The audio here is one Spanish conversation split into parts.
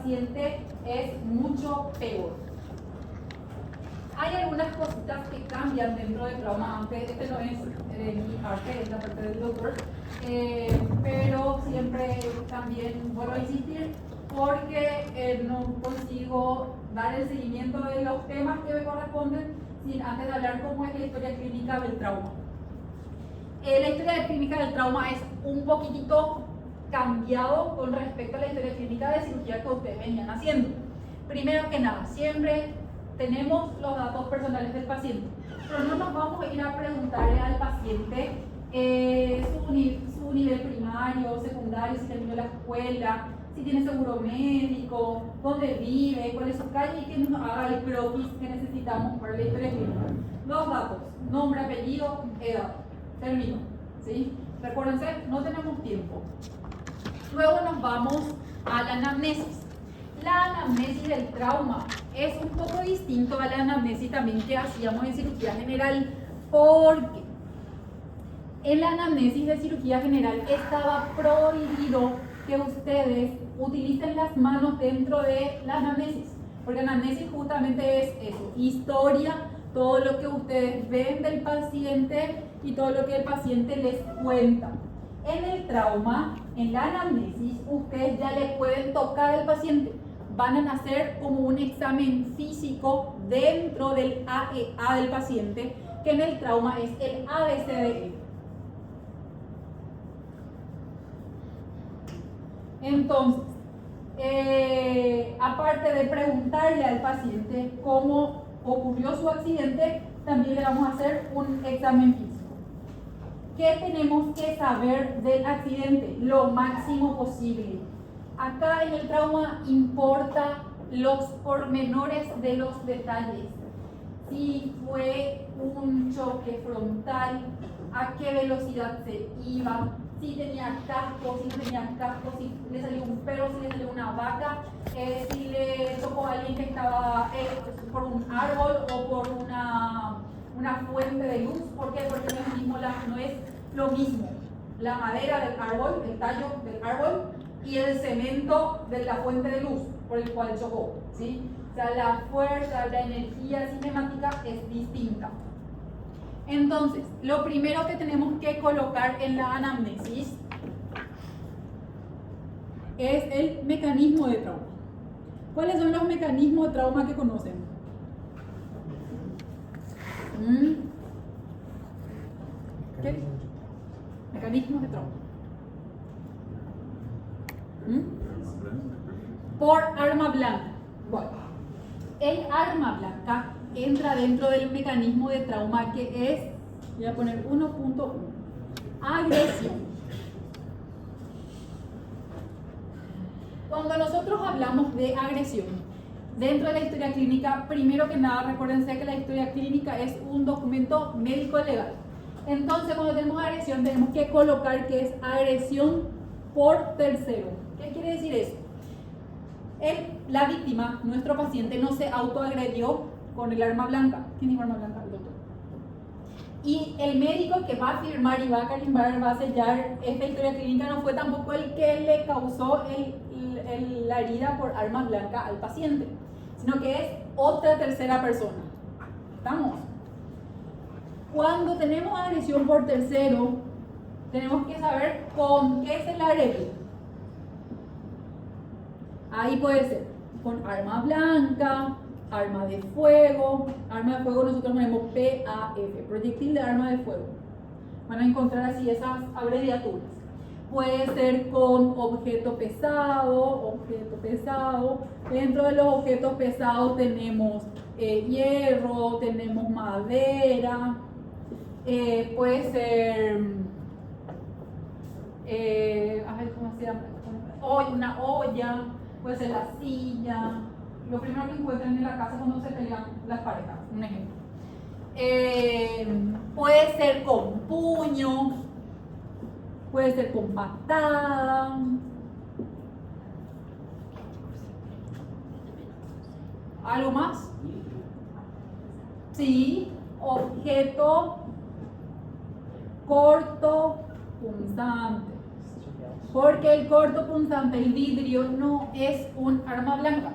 paciente es mucho peor. Hay algunas cositas que cambian dentro del trauma, aunque este no es de mi parte, es la parte del doctor, pero siempre también vuelvo a insistir porque no consigo dar el seguimiento de los temas que me corresponden sin antes de hablar cómo es la historia clínica del trauma. La historia clínica del trauma es un poquitito cambiado con respecto a la historia clínica de cirugía que ustedes venían haciendo. Primero que nada, siempre tenemos los datos personales del paciente, pero no nos vamos a ir a preguntarle al paciente su nivel primario, secundario, si terminó la escuela, si tiene seguro médico, dónde vive, cuál es su calle y que nos haga el croquis que necesitamos para la historia clínica. Los datos, nombre, apellido, edad. Termino, ¿sí? Recuérdense, no tenemos tiempo. Luego nos vamos a la anamnesis. La anamnesis del trauma es un poco distinto a la anamnesis también que hacíamos en cirugía general, porque en la anamnesis de cirugía general estaba prohibido que ustedes utilicen las manos dentro de la anamnesis, porque anamnesis justamente es eso, historia, todo lo que ustedes ven del paciente y todo lo que el paciente les cuenta. En el trauma, en la anamnesis, ustedes ya le pueden tocar al paciente. Van a hacer como un examen físico dentro del AEA del paciente, que en el trauma es el ABCDE. Entonces, aparte de preguntarle al paciente cómo ocurrió su accidente, también le vamos a hacer un examen físico. ¿Qué tenemos que saber del accidente? Lo máximo posible. Acá en el trauma importa los pormenores de los detalles. Si fue un choque frontal, a qué velocidad se iba, si tenía casco, si no tenía casco, si le salió un perro, si le salió una vaca, si le tocó a alguien que estaba por un árbol o por una fuente de luz. ¿Por qué? Porque no es lo mismo la madera del árbol, el tallo del árbol y el cemento de la fuente de luz por el cual chocó, ¿sí? O sea, la fuerza, la energía cinemática es distinta. Entonces, lo primero que tenemos que colocar en la anamnesis es el mecanismo de trauma. ¿Cuáles son los mecanismos de trauma que conocen? ¿Qué? Mecanismos de trauma. Por arma blanca. Bueno, el arma blanca entra dentro del mecanismo de trauma que es, voy a poner 1.1, agresión. Cuando nosotros hablamos de agresión dentro de la historia clínica, primero que nada recuérdense que la historia clínica es un documento médico legal. Entonces cuando tenemos agresión tenemos que colocar que es agresión por tercero. ¿Qué quiere decir eso? La víctima, nuestro paciente, no se autoagredió con el arma blanca. ¿Quién dijo arma blanca? El doctor. Y el médico que va a firmar y va a carimbar, va a sellar esta historia clínica no fue tampoco el que le causó la herida por arma blanca al paciente, sino que es otra tercera persona. ¿Estamos? Cuando tenemos agresión por tercero, tenemos que saber con qué se la agredió. Ahí puede ser con arma blanca, arma de fuego. Arma de fuego nosotros ponemos PAF, proyectil de arma de fuego. Van a encontrar así esas abreviaturas. Puede ser con objeto pesado. Dentro de los objetos pesados tenemos hierro, tenemos madera. Puede ser, ¿cómo se llama? Una olla. Puede ser la silla, lo primero que encuentran en la casa cuando se pelean las parejas, un ejemplo. Puede ser con puño, puede ser con patada. ¿Algo más? Sí, objeto corto, punzante. Porque el cortopunzante, el vidrio, no es un arma blanca.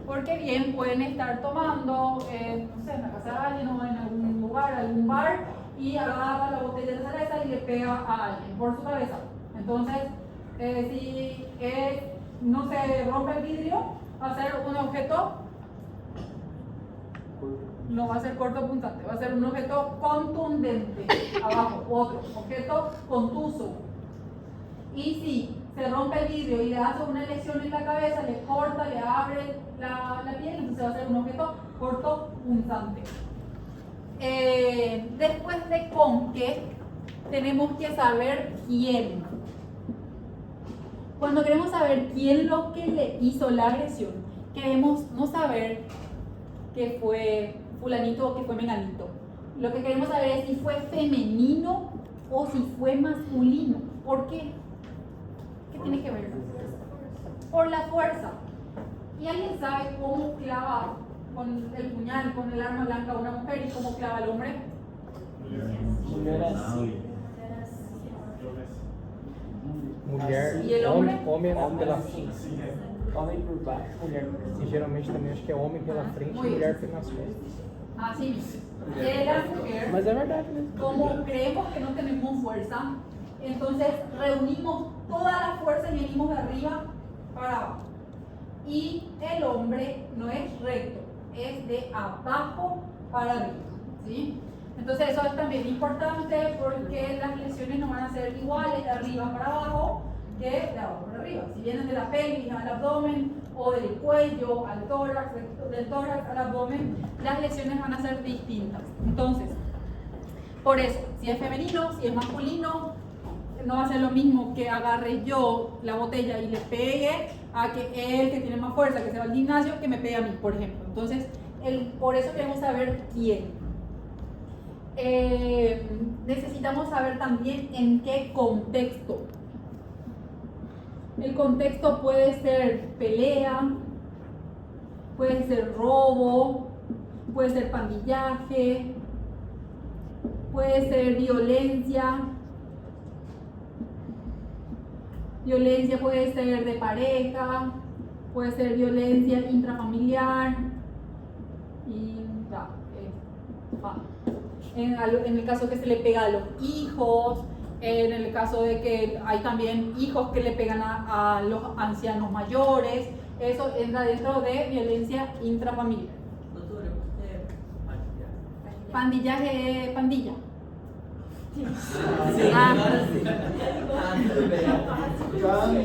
Porque bien pueden estar tomando, no sé, en la casa de alguien o en algún lugar, algún bar, y agarra la botella de cerveza y le pega a alguien por su cabeza. Entonces, si no se rompe el vidrio, va a ser un objeto, no va a ser cortopunzante, va a ser un objeto contundente. Abajo, otro objeto contuso. Y si se rompe el vidrio y le hace una lesión en la cabeza, le corta, le abre la piel, entonces va a ser un objeto cortopunzante. Después de con qué, tenemos que saber quién. Cuando queremos saber quién lo que le hizo la agresión, queremos no saber que fue fulanito o que fue menganito. Lo que queremos saber es si fue femenino o si fue masculino. ¿Por qué? ¿Qué tiene que ver? Por la fuerza. ¿Y alguien sabe cómo clava con el puñal, con el arma blanca a una mujer y cómo clava al hombre? Mulher, E ele é homem? homem pela frente. Homem por baixo, mulher. E geralmente também acho que é homem pela frente e mulher nas costas. Así mismo. Era mujer. Mas é verdade mesmo. Como creemos que no tenemos fuerza, entonces reunimos toda la fuerza y venimos de arriba para abajo. Y el hombre no es recto, es de abajo para arriba, ¿sí? Entonces eso es también importante porque las lesiones no van a ser iguales de arriba para abajo que de abajo para arriba. Si vienen de la pelvis al abdomen o del cuello al tórax, del tórax al abdomen, las lesiones van a ser distintas. Entonces, por eso, si es femenino, si es masculino, no va a ser lo mismo que agarre yo la botella y le pegue a que él, que tiene más fuerza, que se va al gimnasio, que me pegue a mí, por ejemplo. Entonces, por eso queremos saber quién. Necesitamos saber también en qué contexto. El contexto puede ser pelea, puede ser robo, puede ser pandillaje, puede ser violencia. Violencia puede ser de pareja, puede ser violencia intrafamiliar y en el caso que se le pega a los hijos, en el caso de que hay también hijos que le pegan a los ancianos mayores, eso entra dentro de violencia intrafamiliar. Pandillaje, pandilla. Sí.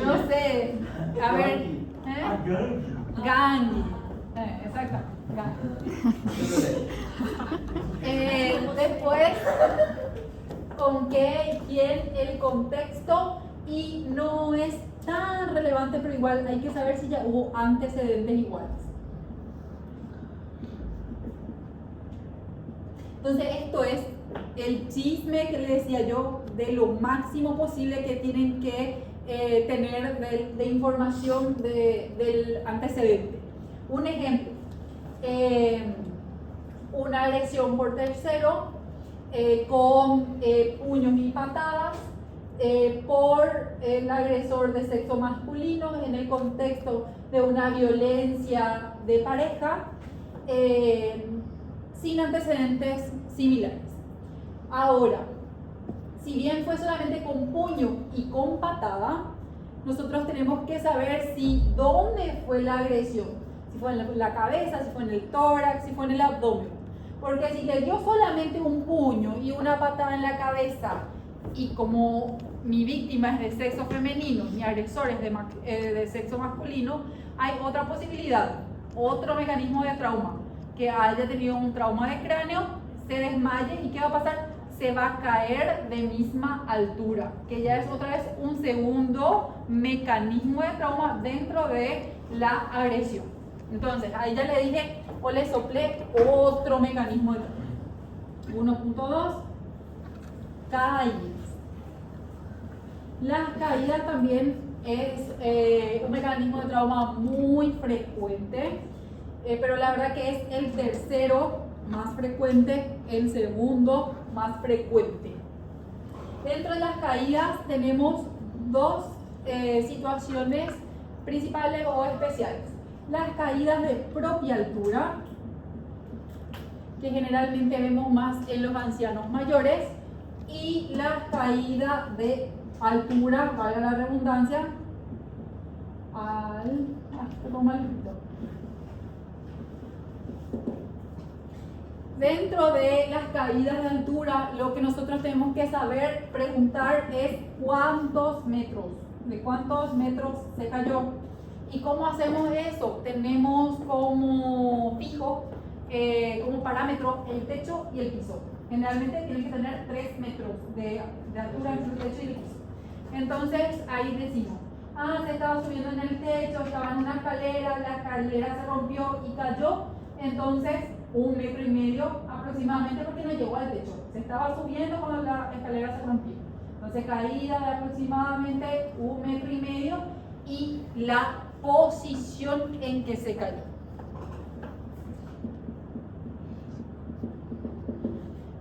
No sé, a ver, Gandhi, exacto, después, con qué, quién, el contexto, y no es tan relevante, pero igual hay que saber si ya hubo antecedentes iguales. Entonces esto es el chisme que les decía yo de lo máximo posible que tienen que tener de información del antecedente. Un ejemplo, una agresión por tercero con puños y patadas por el agresor de sexo masculino en el contexto de una violencia de pareja sin antecedentes similares. Ahora, si bien fue solamente con puño y con patada, nosotros tenemos que saber si dónde fue la agresión, si fue en la cabeza, si fue en el tórax, si fue en el abdomen. Porque si le dio solamente un puño y una patada en la cabeza, y como mi víctima es de sexo femenino, mi agresor es de sexo masculino, hay otra posibilidad, otro mecanismo de trauma, que haya tenido un trauma de cráneo, se desmaye y ¿qué va a pasar? Se va a caer de misma altura, que ya es otra vez un segundo mecanismo de trauma dentro de la agresión. Entonces, ahí ya le dije o le soplé otro mecanismo de trauma. 1.2, caídas. Las caídas también es un mecanismo de trauma muy frecuente, pero la verdad que es el tercero más frecuente, el segundo más frecuente. Dentro de las caídas tenemos dos situaciones principales o especiales. Las caídas de propia altura, que generalmente vemos más en los ancianos mayores, y la caída de altura, valga la redundancia, dentro de las caídas de altura, lo que nosotros tenemos que saber preguntar es cuántos metros, de cuántos metros se cayó. ¿Y cómo hacemos eso? Tenemos como fijo, como parámetro, el techo y el piso. Generalmente tienen que tener 3 metros de altura entre el techo y el piso. Entonces ahí decimos, se estaba subiendo en el techo, estaba en una escalera, la escalera se rompió y cayó, entonces 1,5 metros aproximadamente, porque no llegó al techo, se estaba subiendo cuando la escalera se rompió. Entonces caída de aproximadamente 1,5 metros y la posición en que se cayó.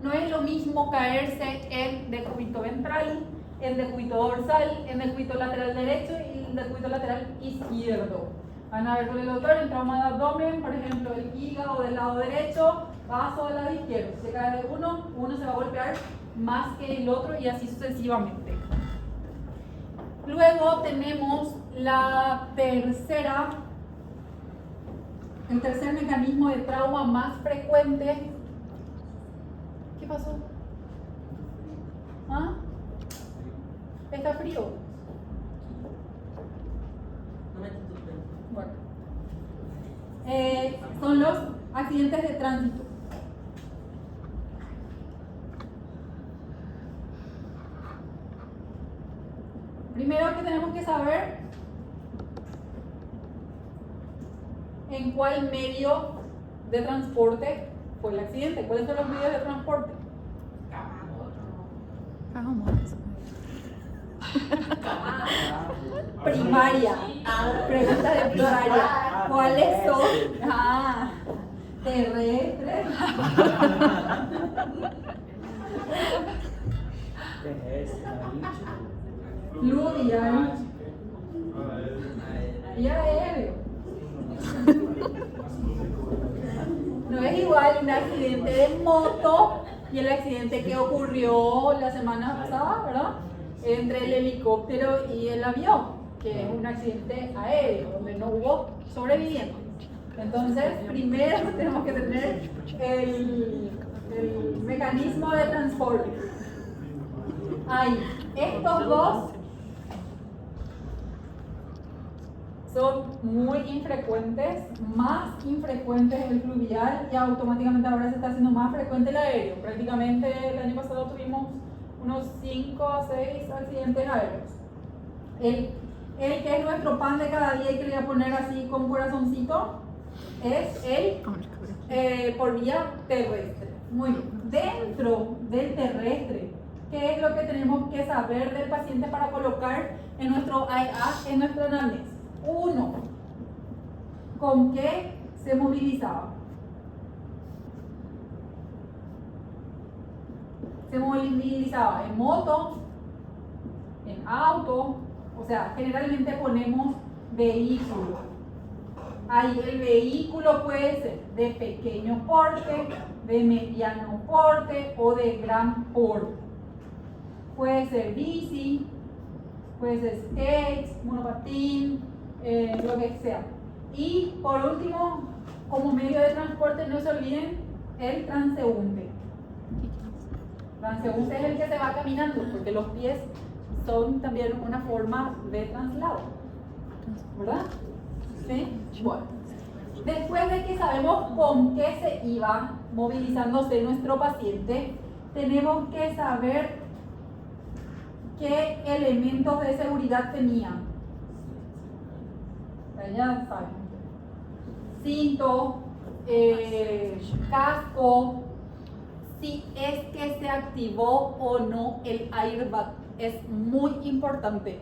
No es lo mismo caerse en decúbito ventral, en decúbito dorsal, en decúbito lateral derecho y en decúbito lateral izquierdo. Van a ver con el doctor en trauma de abdomen, por ejemplo, el hígado del lado derecho, vaso del lado izquierdo. Si se cae de uno se va a golpear más que el otro y así sucesivamente. Luego tenemos el tercer mecanismo de trauma más frecuente. ¿Qué pasó? ¿Está frío? Bueno. Son los accidentes de tránsito. Primero que tenemos que saber en cuál medio de transporte fue el accidente. ¿Cuáles son los medios de transporte? Primaria. Pregunta de primaria. ¿Cuáles son? Terrestres. Fluvial y aéreo. No es igual un accidente de moto y el accidente que ocurrió la semana pasada, ¿verdad? Entre el helicóptero y el avión, que es un accidente aéreo, donde no hubo sobrevivientes. Entonces, primero tenemos que tener el mecanismo de transporte. Estos dos son muy infrecuentes, más infrecuentes el fluvial y automáticamente ahora se está haciendo más frecuente el aéreo. Prácticamente el año pasado tuvimos unos 5 o 6 accidentes aéreos. El que es nuestro pan de cada día y que le voy a poner así con corazoncito es el por vía terrestre. Muy bien. Dentro del terrestre, ¿qué es lo que tenemos que saber del paciente para colocar en nuestro IA, en nuestra anamnesis? 1. ¿Con qué se movilizaba? Se movilizaba en moto, en auto, o sea, generalmente ponemos vehículo. Ahí el vehículo puede ser de pequeño porte, de mediano porte o de gran porte. Puede ser bici, puede ser skate, monopatín, lo que sea. Y por último, como medio de transporte, no se olviden el transeúnte. Transeúnte es el que se va caminando, porque los pies son también una forma de traslado, ¿verdad? ¿Sí? Bueno, después de que sabemos con qué se iba movilizándose nuestro paciente, tenemos que saber qué elementos de seguridad tenía. Ya saben, cinto, casco, si es que se activó o no el airbag. Es muy importante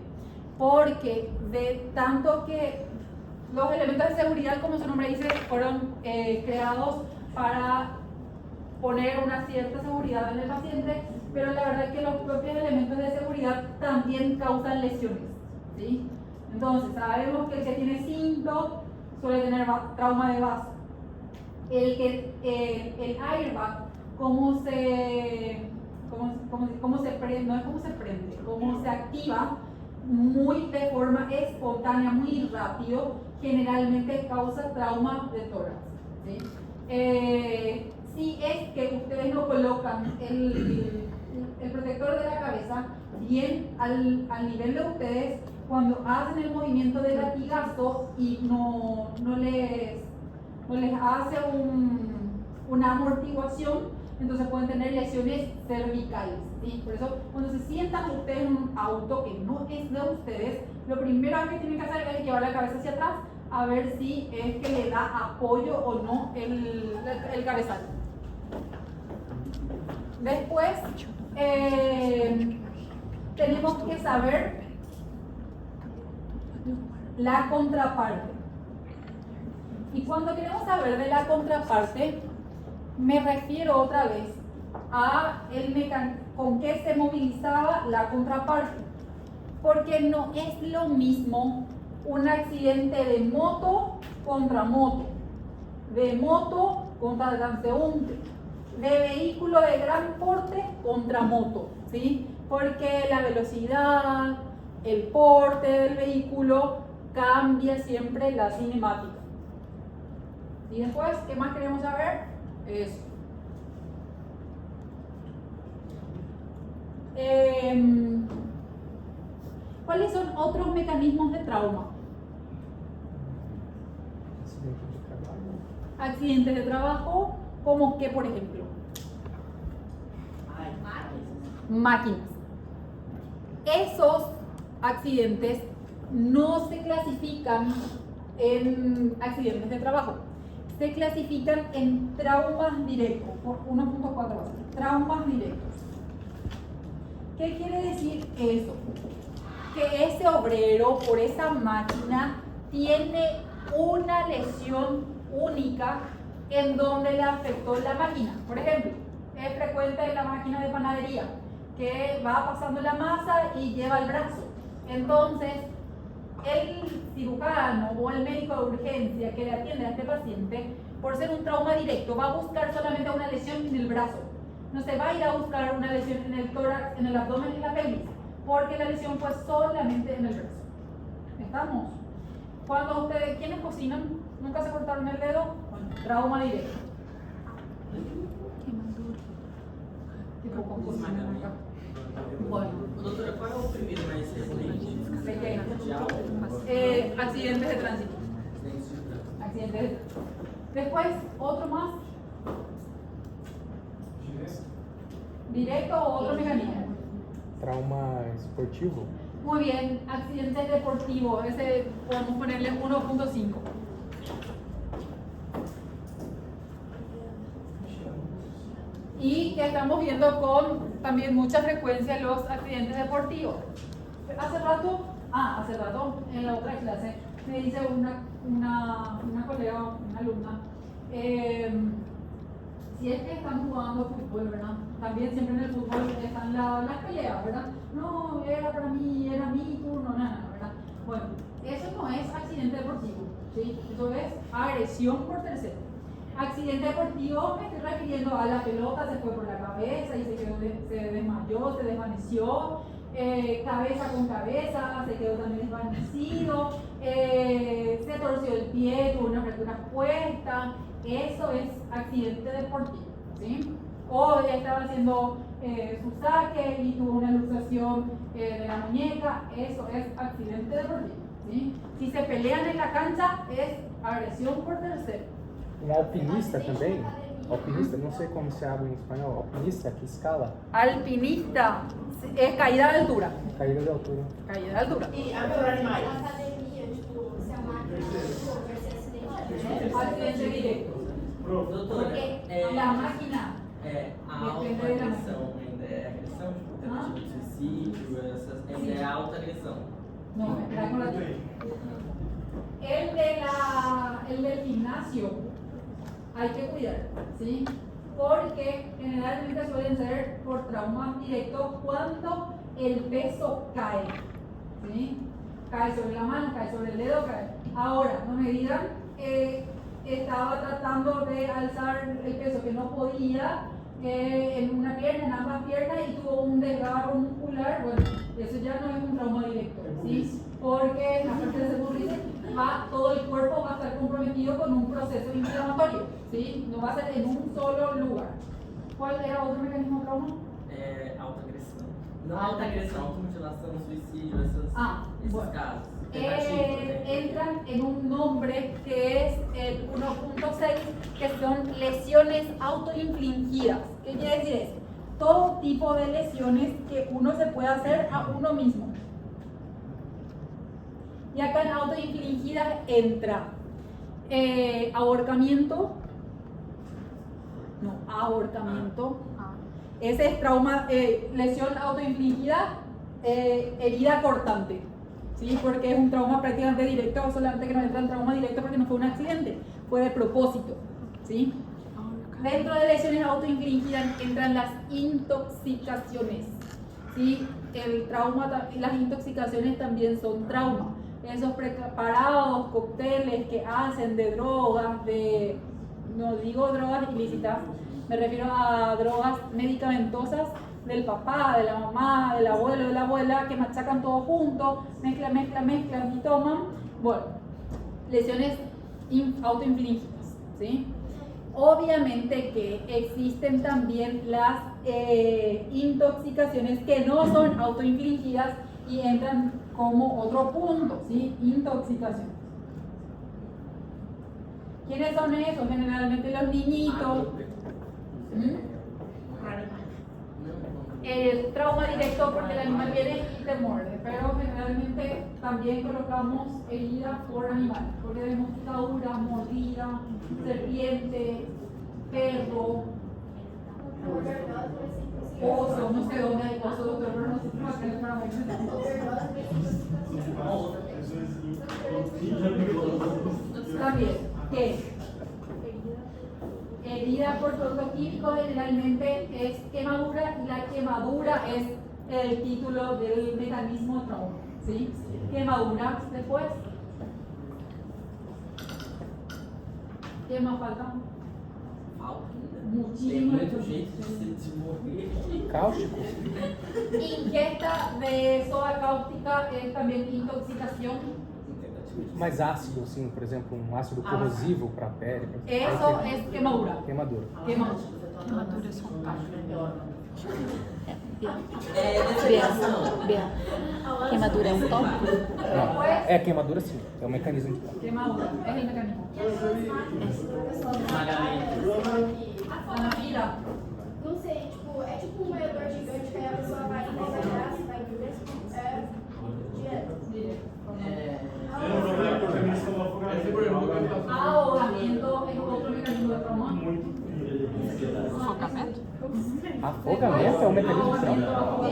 porque de tanto que los elementos de seguridad, como su nombre dice, fueron creados para poner una cierta seguridad en el paciente, pero la verdad es que los propios elementos de seguridad también causan lesiones. ¿sí? Entonces, sabemos que el que tiene cinto suele tener trauma de base. El airbag, cómo se prende, no es cómo se prende, cómo se activa muy de forma espontánea, muy rápido, generalmente causa trauma de tórax, ¿sí? Si es que ustedes no colocan el protector de la cabeza bien al nivel de ustedes, cuando hacen el movimiento de latigazo y no les hace una amortiguación, entonces pueden tener lesiones cervicales, ¿sí? Por eso, cuando se sientan ustedes en un auto que no es de ustedes, lo primero que tienen que hacer es llevar la cabeza hacia atrás a ver si es que le da apoyo o no el cabezal. Después, tenemos que saber la contraparte. Y cuando queremos saber de la contraparte, me refiero otra vez a con qué se movilizaba la contraparte. Porque no es lo mismo un accidente de moto contra moto, de moto contra transeúnte, de vehículo de gran porte contra moto, ¿sí? Porque la velocidad, el porte del vehículo cambia siempre la cinemática. Y después, ¿qué más queremos saber? Eso. ¿Cuáles son otros mecanismos de trauma? Accidentes de trabajo, como que, por ejemplo, máquinas. Esos accidentes no se clasifican en accidentes de trabajo, se clasifican en traumas directos, por 1.4 traumas directos. ¿Qué quiere decir eso? Que ese obrero por esa máquina tiene una lesión única en donde le afectó la máquina. Por ejemplo, es frecuente en la máquina de panadería que va pasando la masa y lleva el brazo. Entonces, el cirujano o el médico de urgencia que le atiende a este paciente, por ser un trauma directo, va a buscar solamente una lesión en el brazo. No se va a ir a buscar una lesión en el tórax, en el abdomen y la pelvis, porque la lesión fue solamente en el brazo. ¿Estamos? Cuando ustedes, ¿quiénes cocinan? ¿Nunca se cortaron el dedo? Bueno, trauma directo. Tipo con cocina acá. Bueno. Doutora, qual é o primeiro mais recente? Accidentes de tránsito. Accidentes de tránsito. Después, otro más. ¿Directo o otro mecanismo? Trauma esportivo. Muy bien, accidentes deportivos. Ese podemos ponerle 1.5. Y que estamos viendo con también mucha frecuencia los accidentes deportivos. Hace rato en la otra clase me dice una colega, una alumna, si es que están jugando fútbol, ¿verdad? También siempre en el fútbol están las peleas, ¿verdad? No, era para mí, era mi turno, nada, ¿verdad? Bueno, eso no es accidente deportivo, ¿sí? Eso es agresión por tercero. Accidente deportivo me estoy refiriendo a la pelota, se fue por la cabeza y se desmayó, se desvaneció, cabeza con cabeza, se quedó también desvanecido, se torció el pie, tuvo una fractura expuesta. Eso es accidente deportivo, ¿sí? O estaba haciendo su saque y tuvo una luxación de la muñeca. Eso es accidente deportivo, ¿sí? Si se pelean en la cancha es agresión por tercero. Um alpinista também, alpinista, não sei como se habla em espanhol, alpinista que escala. Alpinista es caída de altura. Caída de altura. Caída de altura. E animais? Academia, tipo, se a máquina vai ser acidente. Accidente directo. Doutora, Porque la máquina. a autoagressão ainda é agressão? Tipo, tentativa de suicídio, ainda é autoagressão? No, está con la el del gimnasio hay que cuidar, ¿sí? Porque generalmente suelen ser por traumas directos cuando el peso cae, ¿sí? cae sobre la mano, cae sobre el dedo, cae. Ahora, no me digan, estaba tratando de alzar el peso que no podía en una pierna, en ambas piernas y tuvo un desgarro muscular. Bueno, eso ya no es un trauma directo, ¿sí? Porque aparte de ser todo el cuerpo va a estar comprometido con un proceso inflamatorio, ¿sí? No va a ser en un solo lugar. ¿Cuál era otro mecanismo de trauma? Autoagressão. Não autoagressão, automutilação, suicídio, esses bueno. casos. Entran en un nombre que es el 1.6, que son lesiones autoinfligidas. ¿Qué quiere decir eso? Todo tipo de lesiones que uno se puede hacer a uno mismo. Y acá en autoinfligidas entra ahorcamiento. Ese es trauma, lesión autoinfligida, herida cortante. ¿Sí? Porque es un trauma prácticamente directo, solamente que no entra en trauma directo porque no fue un accidente, fue de propósito. ¿Sí? Dentro de lesiones autoinfligidas entran las intoxicaciones. ¿Sí? El trauma, las intoxicaciones también son trauma. Esos preparados, cócteles que hacen de drogas, no digo drogas ilícitas, me refiero a drogas medicamentosas del papá, de la mamá, del abuelo, de la abuela, que machacan todo junto, mezclan y toman. Bueno, lesiones autoinfligidas, ¿sí? Obviamente que existen también las intoxicaciones que no son autoinfligidas y entran como otro punto, ¿sí? Intoxicación. ¿Quiénes son esos? Generalmente los niñitos. El trauma directo porque el animal viene y te muerde, pero generalmente también colocamos herida por animal, porque vemos picadura, mordida, serpiente, perro, oso, no sé dónde hay oso, doctor, pero no sé si va a tener para también, ¿qué? Herida por producto químico generalmente es quemadura y la quemadura es el título del mecanismo de trauma, ¿sí? Quemadura después. ¿Qué más falta? Muchísimo. Cáustico. Ingesta de soda cáustica es también intoxicación. Mais ácido, assim, por exemplo, um ácido corrosivo para a pele. Eso es quemadura. Queimadura. Queimaduras são Queimadura é um tópico? Não, é queimadura sim, é um mecanismo de Quemadura, es el mecanismo. Mira. Não sei, tipo, é tipo um moedor gigante que aí a pessoa vai e vai atrás, vai direto. Ahogamiento es otro mecanismo de trauma. Afogamento? Afogamento é um mecanismo de trauma.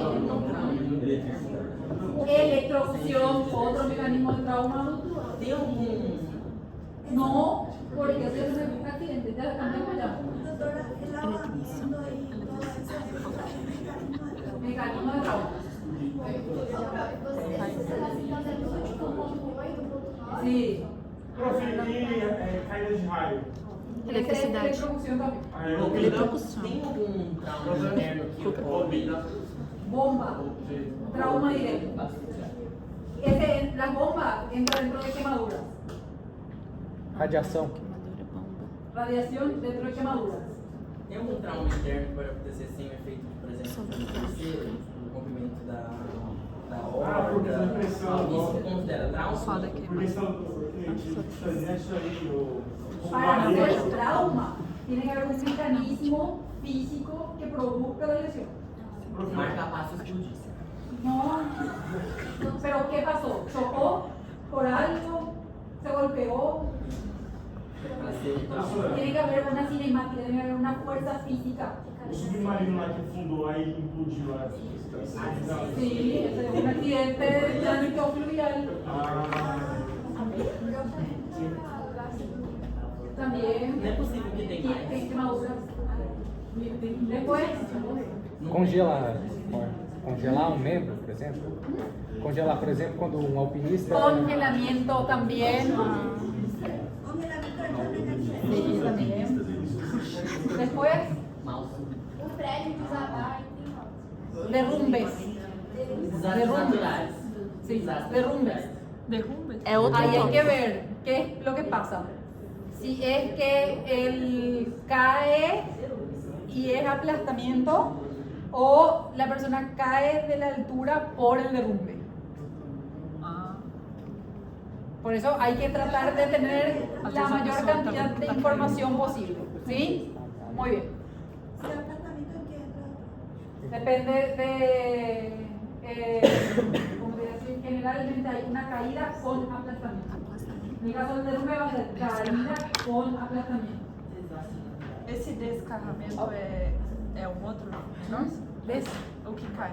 Electrocución, otro mecanismo de trauma. Tem algum. No, porque eso es un accidente. Ya cambiamos ya. Mecanismo de trauma. Sí. Proferir caída de raio. Eletricidade. Electrocución también. Eletrocução. Tem algum trauma interno que combina? Bomba. Trauma directo. Las bombas entran dentro de quemaduras. Radiação. Queimadura, bomba. Radiación dentro de quemaduras. Tem algum trauma interno que pode acontecer sem o efeito, por exemplo, do terceiro, do rompimento da Porque horta? a pressão. Isso considera trauma? Foda Porque queimada. isso aí, Para hacer trauma, tiene que haber un mecanismo físico que produzca la lesión. Marca passo explodir. No, pero ¿qué pasó? ¿Chocó por algo? ¿Se golpeó? Para ser trauma. Tiene que haber una cinemática, tiene que haber una fuerza física. o submarino lá que afundou, aí implodiu lá. Sí, ese es un accidente de tránsito fluvial. También Não é possível que tenha mais. tiene quemaduras. Después, Congelar um membro por exemplo? Congelar, por exemplo, quando um alpinista... Congelamiento también. Sí, también. Después, Um prédio desabar. derrumbes. Desastres naturais. Sí, derrumbes. É outro Ahí hay tópico. que ver qué es lo que pasa. Si es que él cae y es aplastamiento o la persona cae de la altura por el derrumbe. Por eso hay que tratar de tener la mayor cantidad de información posible. ¿Sí? Muy bien. Depende de, ¿cómo te decir? Generalmente hay una caída con aplastamiento. En el caso del derrumbe va a ser caída con aplastamiento. Esse descarramento é um outro negócio? O que cai?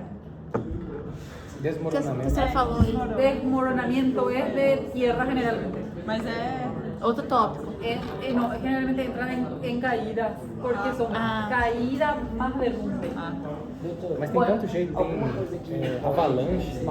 O que Desmoronamento. você falou aí? Desmoronamiento es de tierra generalmente. Mas é. Outro tópico. No, generalmente entran en caídas, porque son caídas más derrumbe. Mas tem tanto jeito, tem avalanche. Eu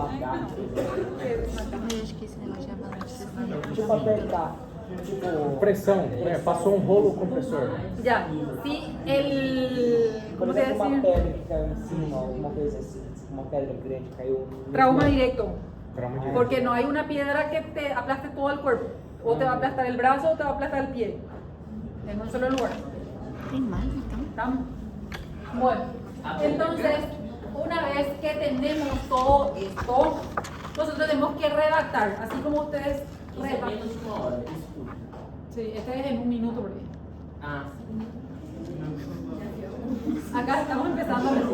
acho que esse negócio de avalanche. Tipo apertar. Tipo, pressão, né? Passou um rolo compressor. Ya, si el, Por ¿cómo te exemplo, uma decir? pedra que caiu em cima, alguma coisa assim. Uma pedra grande que caiu. Trauma directo. Trauma directo. Porque no hay una piedra que te aplaste todo el cuerpo. O te va a aplastar el brazo o te va a aplastar el pie. En un solo lugar. Tem mais, então? ¿Estamos? Bueno, entonces, una vez que tenemos todo esto, nosotros tenemos que redactar, así como ustedes Isso é redactan. menos de uma hora, escuta. Sí, este es en un minuto por ahí. Ah, Acá estamos empezando a decir.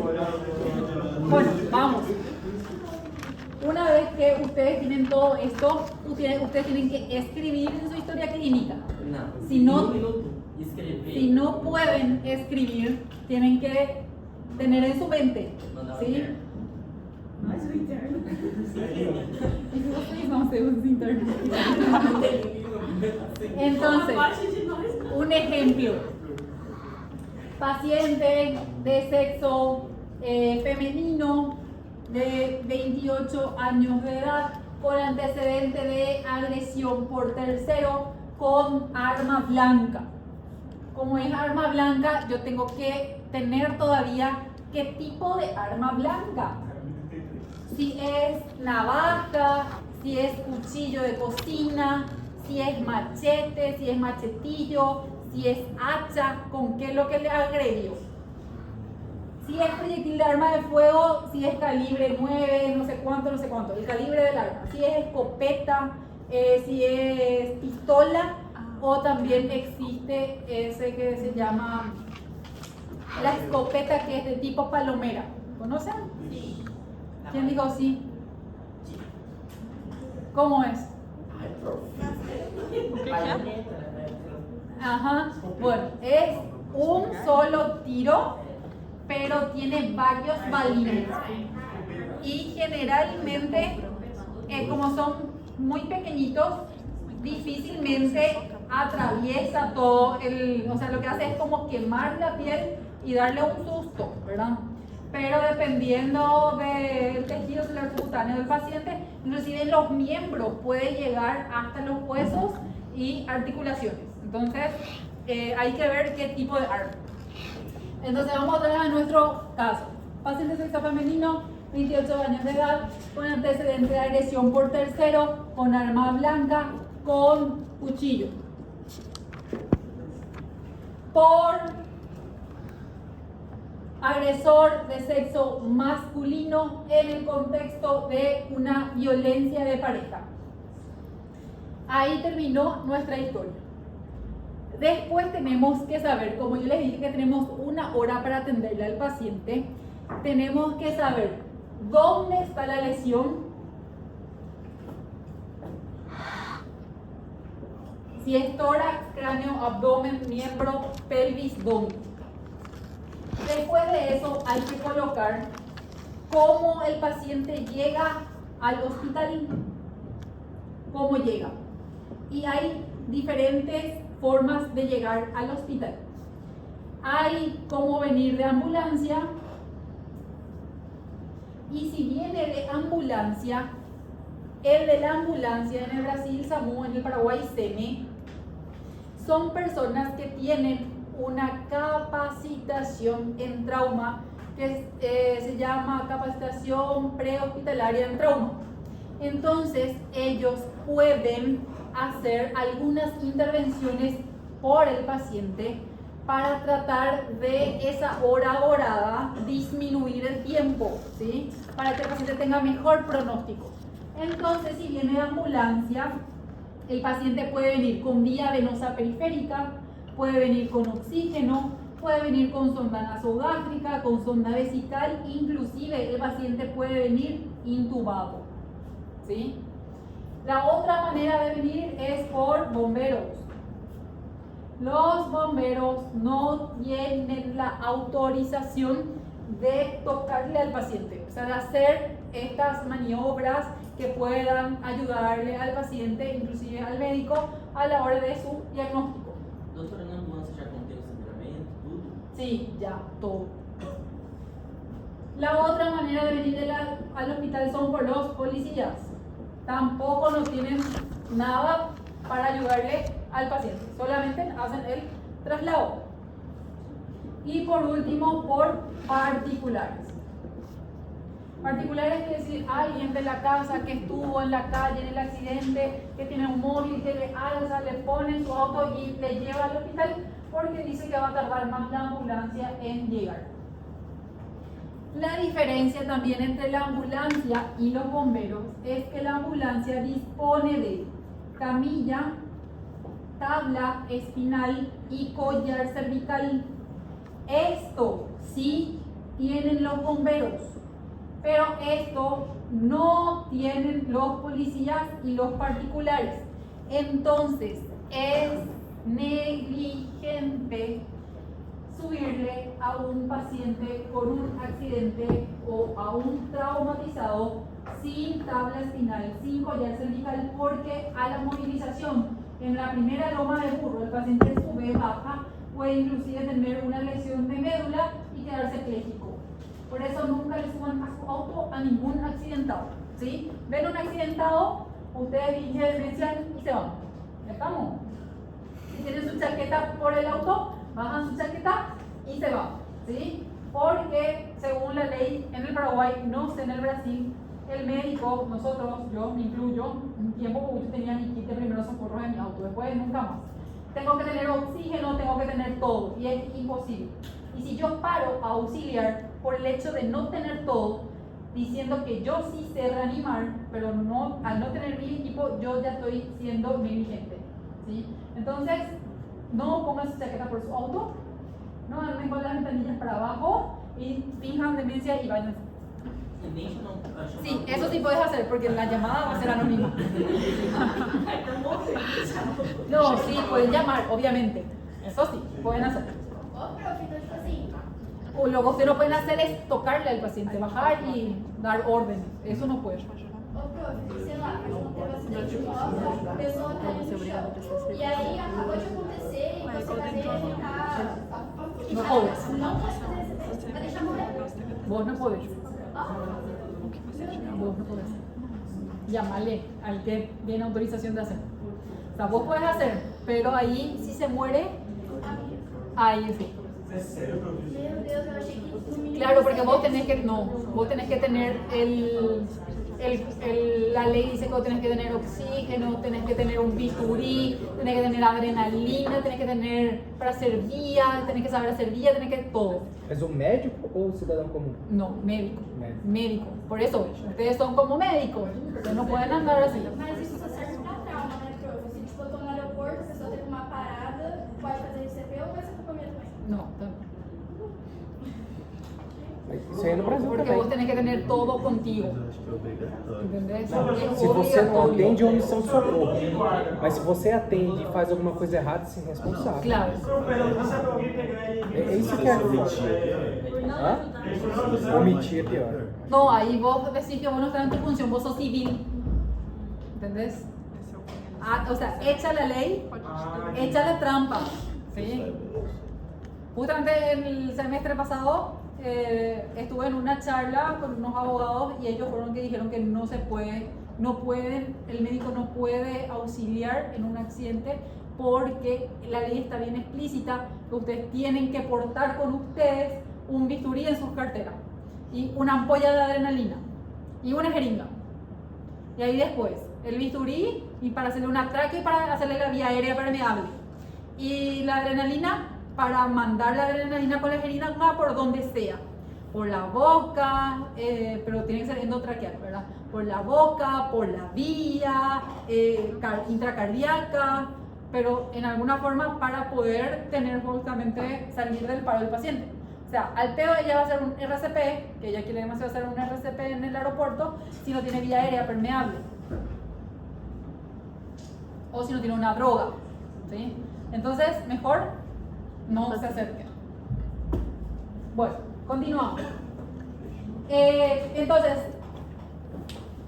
Bueno, vamos. Una vez que ustedes tienen todo esto, ustedes tienen que escribir en su historia clínica. não. Se não- Um minuto, escrever. Si no pueden escribir, tienen que tener en su mente. ¿Sí? Mais o interno. Y ustedes no se usan internet. Entonces, un ejemplo. Paciente de sexo femenino de 28 años de edad con antecedente de agresión por tercero con arma blanca. Como es arma blanca, yo tengo que tener todavía qué tipo de arma blanca. Si es navaja, si es cuchillo de cocina, si es machete, si es machetillo, si es hacha, con qué es lo que le agredió. Si es proyectil de arma de fuego, si es calibre 9, no sé cuánto, el calibre del arma. Si es escopeta, si es pistola, o también existe ese que se llama la escopeta, que es de tipo palomera. ¿Conocen? Sí. ¿Quién dijo sí? ¿Cómo es? O que é? Ajá. Bueno, es un solo tiro, pero tiene varios balines. Y generalmente, como son muy pequeñitos, difícilmente atraviesa todo el... O sea, lo que hace es como quemar la piel y darle un susto, ¿verdad? Pero dependiendo del tejido celular cutáneo del paciente, inclusive los miembros puede llegar hasta los huesos y articulaciones. Entonces, hay que ver qué tipo de arma. Entonces, vamos otra vez a nuestro caso. Paciente de sexo femenino, 28 años de edad, con antecedente de agresión por tercero, con arma blanca, con cuchillo. Por agresor de sexo masculino en el contexto de una violencia de pareja. Ahí terminó nuestra historia. Después tenemos que saber, como yo les dije que tenemos una hora para atenderle al paciente, tenemos que saber dónde está la lesión, si es tórax, cráneo, abdomen, miembro, pelvis, dónde. Después de eso hay que colocar cómo el paciente llega al hospital, cómo llega. Y hay diferentes formas de llegar al hospital. Hay cómo venir de ambulancia Y si viene de ambulancia, el de la ambulancia en el Brasil, SAMU, en el Paraguay, SEME, son personas que tienen una capacitación en trauma que se llama capacitación prehospitalaria en trauma. Entonces, ellos pueden hacer algunas intervenciones por el paciente para tratar de esa hora dorada disminuir el tiempo, ¿sí? Para que el paciente tenga mejor pronóstico. Entonces, si viene de ambulancia, el paciente puede venir con vía venosa periférica, puede venir con oxígeno, puede venir con sonda nasogástrica, con sonda vesical, inclusive el paciente puede venir intubado, ¿sí? La otra manera de venir es por bomberos. Los bomberos no tienen la autorización de tocarle al paciente, o sea, de hacer estas maniobras que puedan ayudarle al paciente, inclusive al médico, a la hora de su diagnóstico. Doutora, na ambulância já contém o sangramento, tudo? Sí, ya, todo. La otra manera de venir al hospital son por los policías. Tampoco no tienen nada para ayudarle al paciente, solamente hacen el traslado. Y por último, por particulares. Particulares quiere decir alguien de la casa que estuvo en la calle en el accidente, que tiene un móvil, que le alza, le pone en su auto y le lleva al hospital porque dice que va a tardar más la ambulancia en llegar. La diferencia también entre la ambulancia y los bomberos es que la ambulancia dispone de camilla, tabla espinal y collar cervical. Esto sí tienen los bomberos, pero esto no tienen los policías y los particulares. Entonces es negligente subirle a un paciente con un accidente o a un traumatizado sin tabla espinal, sin collar cervical, porque a la movilización en la primera loma de burro el paciente sube, baja, puede inclusive tener una lesión de médula y quedarse pléjico. Por eso nunca le suban a su auto a ningún accidentado, ¿sí? Ven un accidentado, ustedes diferencian y se van. ¿Ya estamos? Si tienen su chaqueta por el auto, bajan su chaqueta y se van, ¿sí? Porque según la ley en el Paraguay, no sé en el Brasil, el médico, nosotros, yo me incluyo, un tiempo porque yo tenía mi kit de primeros socorros en mi auto, después nunca más. Tengo que tener oxígeno, tengo que tener todo, y es imposible. Y si yo paro a auxiliar por el hecho de no tener todo, diciendo que yo sí sé reanimar, pero no, al no tener mi equipo, yo ya estoy siendo negligente, ¿sí? Entonces, no pongan su chaqueta por su auto, no anden con las ventanillas para abajo y finjan demencia y vayan. Sí, eso sí puedes hacer porque la llamada va a ser anónima. No, sí, pueden llamar, obviamente. Eso sí, pueden hacer. Ô, prof, então, tipo assim, O lo que ustedes no pueden hacer es tocarle al paciente, bajar y dar órdenes. Eso no puede. ô, prof, sei lá, mas não teve acidente de moto, a pessoa tá ali no chão. E aí acabou de acontecer e você vai ficar. Não pode. Não pode fazer esse vai deixar morrer. Vos no podés. Ah, Vos no podés. Llámale al que tiene autorización de hacer. O sea, vos podés hacer, pero ahí si se muere, ahí sí. É sério, professor? meu Deus, eu achei que no mínimo. Claro, porque vos tenés que tener la ley dice que vos tenés que tener oxígeno, tenés que tener un bisturí, tenés que tener adrenalina, tenés que tener para hacer vía, tenés que saber hacer vía, tenés que todo. Mas o médico ou o cidadão comum? No, médico. Médico. Médico. Por eso, ustedes son como médicos, ustedes no pueden andar así. Mas isso só serve pra trauma, né, prof? Se tipo, eu tô no aeroporto, a pessoa teve uma parada, pode fazer ICP ou vai ser culpa minha também? No, tampoco. Isso aí é no Brasil Porque também. vos tenés que tener todo contigo. ¿Entendés? Se você não atende, é omissão de socorro. Mas se você atende e faz alguma coisa errada, você é responsável. Claro. Pero sabe alguém pegar ele? É isso que é omitir. Hã? Omitir é pior. No, ahí vos decís que vos no estás en tu función, vos sos civil. ¿Entendés? Ah, o sea, echa la ley, echa la trampa. ¿Sí? Justamente el semestre pasado estuve en una charla con unos abogados y ellos fueron que dijeron que no se puede, el médico no puede auxiliar en un accidente porque la ley está bien explícita que ustedes tienen que portar con ustedes un bisturí en sus carteras y una ampolla de adrenalina y una jeringa. Y ahí después, el bisturí y para hacerle un atraque y para hacerle la vía aérea permeable. Y la adrenalina, para mandar la adrenalina con la jeringa por donde sea. Por la boca, pero tiene que ser endotraqueal, ¿verdad? Por la boca, por la vía, intracardíaca, pero en alguna forma para poder tener justamente salir del paro del paciente. O sea, al peor ella va a hacer un RCP, que ella quiere demasiado hacer un RCP en el aeropuerto, si no tiene vía aérea permeable. O si no tiene una droga, ¿sí? Entonces, mejor no se acerquen. Bueno, continuamos. Entonces,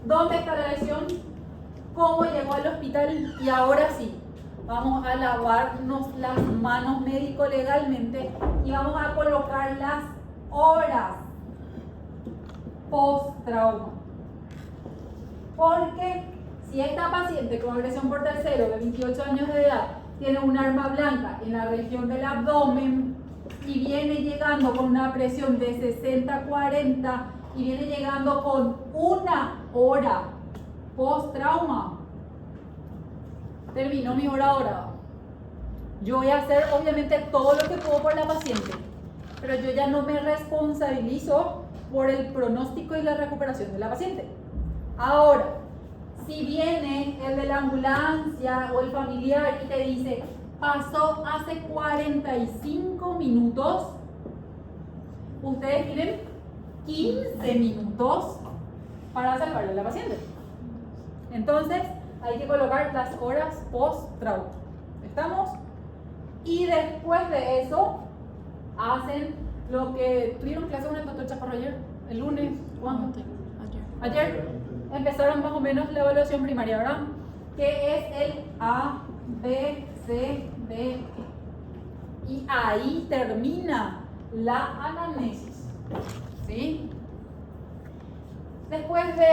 ¿dónde está la lesión? ¿Cómo llegó al hospital? Y ahora sí, vamos a lavarnos las manos médico-legalmente y vamos a colocar las horas post-trauma. Porque si esta paciente con agresión por tercero de 28 años de edad tiene un arma blanca en la región del abdomen y viene llegando con una presión de 60-40 y viene llegando con 1 hora post-trauma, terminó mi hora dorada. Yo voy a hacer obviamente todo lo que puedo por la paciente, pero yo ya no me responsabilizo por el pronóstico y la recuperación de la paciente. Ahora, si viene el de la ambulancia o el familiar y te dice, pasó hace 45 minutos, ustedes tienen 15 minutos para salvarle a la paciente. Entonces, hay que colocar las horas post-trauma. ¿Estamos? Y después de eso, hacen lo que tuvieron clase con el doctor Chaparro ayer, el lunes, ¿cuándo? Ayer empezaron más o menos la evaluación primaria, ¿verdad? Que es el A, B, C, D, E. Y ahí termina la anamnesis, ¿sí? Después de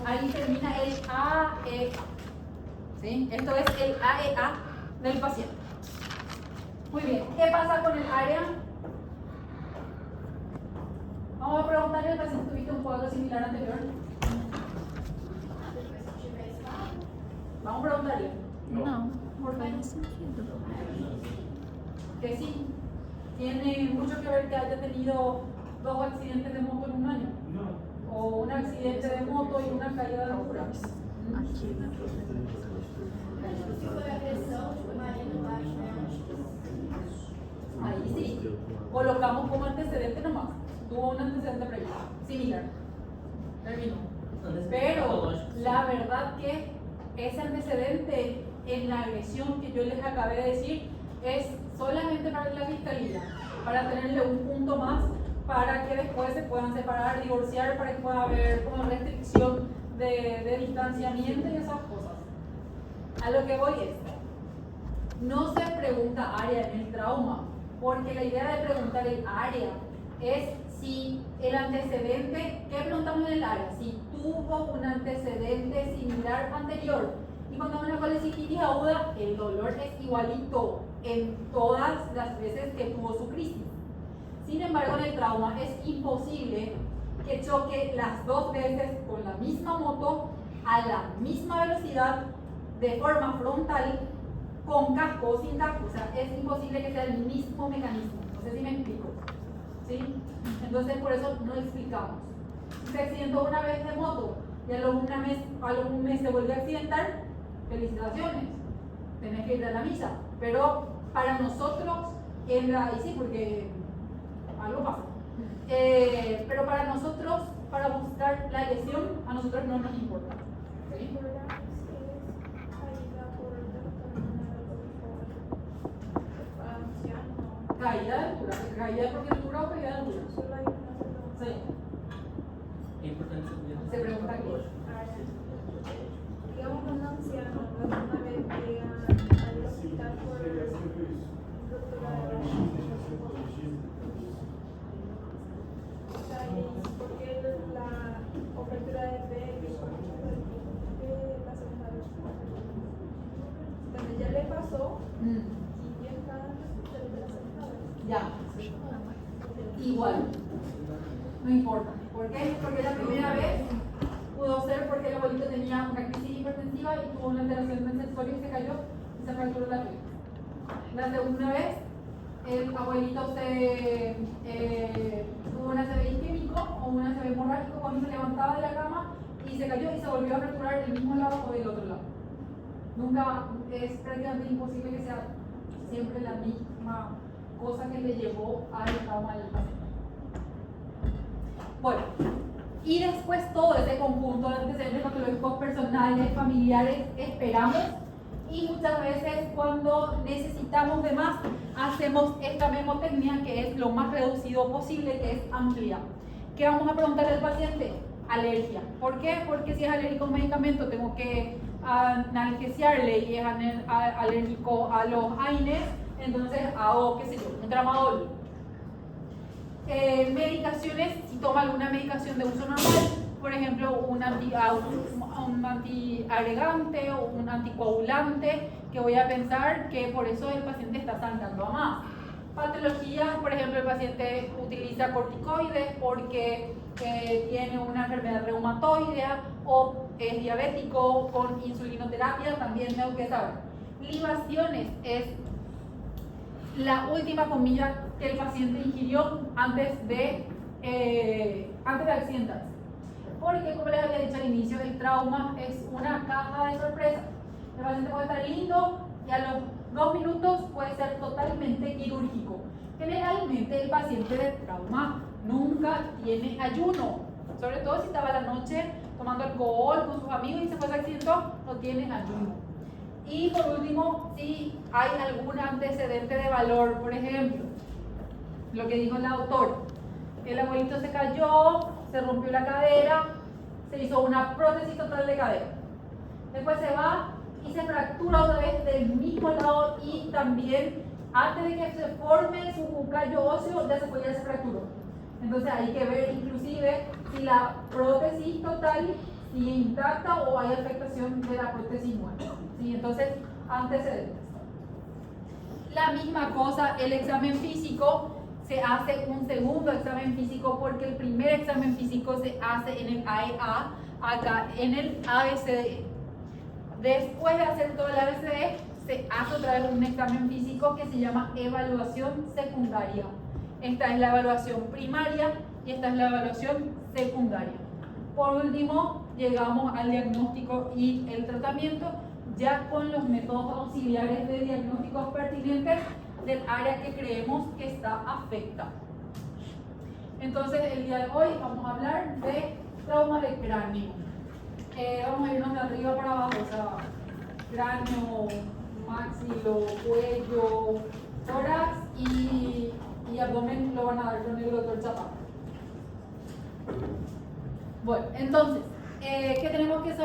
ahí termina el AEA, ¿sí? Esto es el AEA del paciente. Muy bien, ¿qué pasa con el área? Vamos a preguntarle al paciente, ¿tuviste un cuadro similar anterior? Vamos a preguntarle. Não, ¿Por qué? faz sentido. Que sí, tiene mucho que ver que haya tenido 2 accidentes de moto en un año. O un accidente de moto y una caída de altura. Aqui, né? Se for agressão, tipo, marido baixo, né? Ahí sí, colocamos como antecedente nomás. Tuvo un antecedente previo, similar. Terminó. Pero la verdad que ese antecedente en la agresión que yo les acabé de decir es solamente para la fiscalía, para tenerle un punto más para que después se puedan separar, divorciar, para que pueda haber como restricción de distanciamiento y esas cosas. A lo que voy es, no se pregunta área en el trauma, porque la idea de preguntar el área es si el antecedente, ¿qué preguntamos en el área? Si tuvo un antecedente similar anterior. Y cuando hay una colecitis aguda, el dolor es igualito en todas las veces que tuvo su crisis. Sin embargo, en el trauma es imposible que choque las 2 veces con la misma moto a la misma velocidad de forma frontal con casco o sin casco. O sea, es imposible que sea el mismo mecanismo. No sé si me explico. ¿Sí? Entonces, por eso no explicamos. Si se accidentó una vez de moto y a un mes se vuelve a accidentar, felicitaciones, tenés que ir a la misa. Pero para nosotros, y sí, porque algo pasa. Pero para nosotros, para buscar la lesión, a nosotros no nos importa. ¿Sí? Caída de altura, caída porque altura o caída de altura. Sí. É importante saber. Se pregunta aquí. Digamos un anciano, alguna vez llega al hospital por ruptura de Ya. Igual. No importa. ¿Por qué? Porque la primera vez pudo ser porque el abuelito tenía una crisis hipertensiva y tuvo una alteración del sensorio y se cayó y se fracturó la pierna. La segunda vez, el abuelito tuvo un ACV isquémico o un ACV hemorrágico cuando se levantaba de la cama y se cayó y se volvió a fracturar del mismo lado o del otro lado. Nunca, es prácticamente imposible que sea siempre la misma cosa que le llevó al trauma del paciente. Bueno, y después todo ese conjunto de antecedentes patológicos personales, familiares, esperamos, y muchas veces cuando necesitamos de más, hacemos esta memotecnia, que es lo más reducido posible, que es amplia. ¿Qué vamos a preguntarle al paciente? Alergia. ¿Por qué? Porque si es alérgico a un medicamento, tengo que analgesiarle y es alérgico a los AINES, entonces hago, qué sé yo, un tramadol. Medicaciones, si toma alguna medicación de uso normal, por ejemplo, un antiagregante o un anticoagulante, que voy a pensar que por eso el paciente está sangrando a más. Patologías, por ejemplo, el paciente utiliza corticoides porque tiene una enfermedad reumatoidea o es diabético con insulinoterapia, también tengo que saber. Libaciones es la última comida que el paciente ingirió antes de accidentarse. Porque, como les había dicho al inicio, el trauma es una caja de sorpresa. El paciente puede estar lindo y a los 2 minutos puede ser totalmente quirúrgico. Generalmente el paciente de trauma nunca tiene ayuno, sobre todo si estaba la noche tomando alcohol con sus amigos y se fue al accidente, no tiene ayuno. Y por último, si hay algún antecedente de valor, por ejemplo, lo que dijo la doctora, el abuelito se cayó, se rompió la cadera, se hizo una prótesis total de cadera. Después se va y se fractura otra vez del mismo lado y también antes de que se forme su callo óseo ya se fracturó. Entonces hay que ver inclusive si la prótesis total sigue intacta o hay afectación de la prótesis muerta. ¿Sí? Entonces, antecedentes. La misma cosa, el examen físico. Se hace un segundo examen físico porque el primer examen físico se hace en el AEA, acá en el ABCDE. Después de hacer todo el ABCDE, se hace otra vez un examen físico que se llama evaluación secundaria. Esta es la evaluación primaria y esta es la evaluación secundaria. Por último, llegamos al diagnóstico y el tratamiento, ya con los métodos auxiliares de diagnósticos pertinentes del área que creemos que está afectada. Entonces, el día de hoy vamos a hablar de trauma de cráneo. Vamos a irnos de arriba para abajo, o sea, cráneo, maxilo, cuello, tórax y abdomen lo van a dar con el doctor Chapa. Bueno, entonces, ¿qué tenemos que saber?